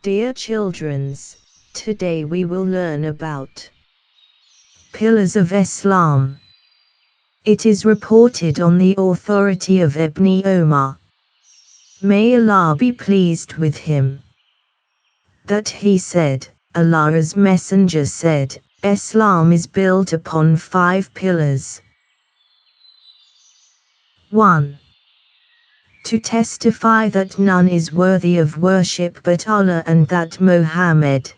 Dear children, today we will learn about pillars of Islam. It is reported on the authority of Ibn Umar, may Allah be pleased with him, that he said, Allah's Messenger said, Islam is built upon 5 pillars. 1. To testify that none is worthy of worship but Allah and that Muhammad,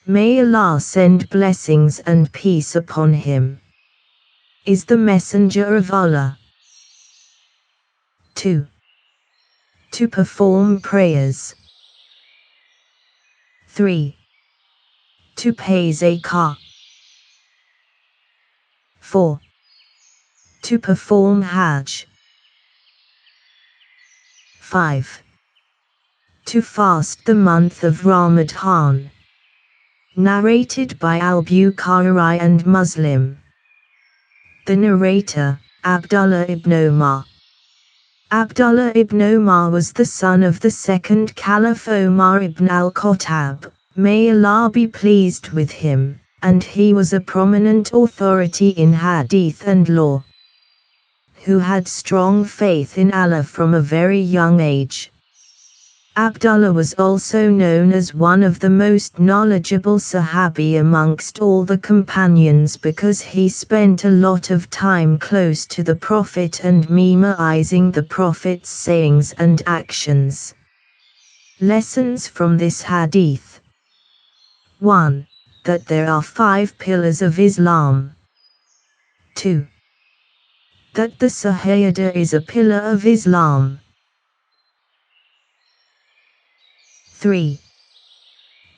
may Allah send blessings and peace upon him, is the Messenger of Allah. 2. To perform prayers. 3. To pay zakah. 4. To perform Hajj. 5. To fast the month of Ramadhaan. Narrated by Al-Bukhaari and Muslim. The narrator, Abdullah ibn Umar. Abdullah ibn Umar was the son of the second Caliph Umar ibn al-Khattab, may Allah be pleased with him, and he was a prominent authority in Hadith and law, who had strong faith in Allah from a very young age. Abdullah was also known as one of the most knowledgeable Sahabi amongst all the companions because he spent a lot of time close to the Prophet and memorizing the Prophet's sayings and actions. Lessons from this hadith. 1. That there are 5 pillars of Islam. 2. That the Shahada is a pillar of Islam. 3.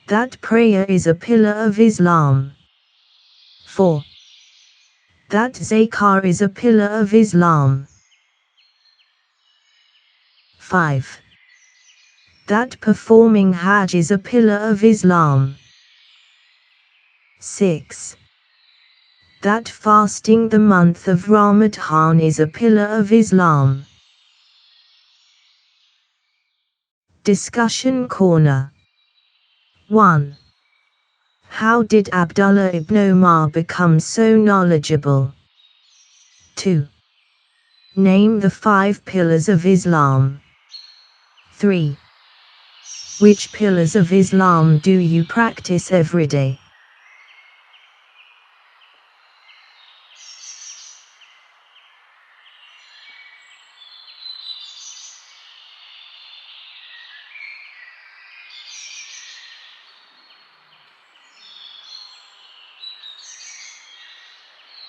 That prayer is a pillar of Islam. 4. That zakah is a pillar of Islam. 5. That performing Hajj is a pillar of Islam. 6. That fasting the month of Ramadhaan is a pillar of Islam. Discussion Corner. 1. How did Abdullah ibn Umar become so knowledgeable? 2. Name the 5 pillars of Islam. 3. Which pillars of Islam do you practice every day?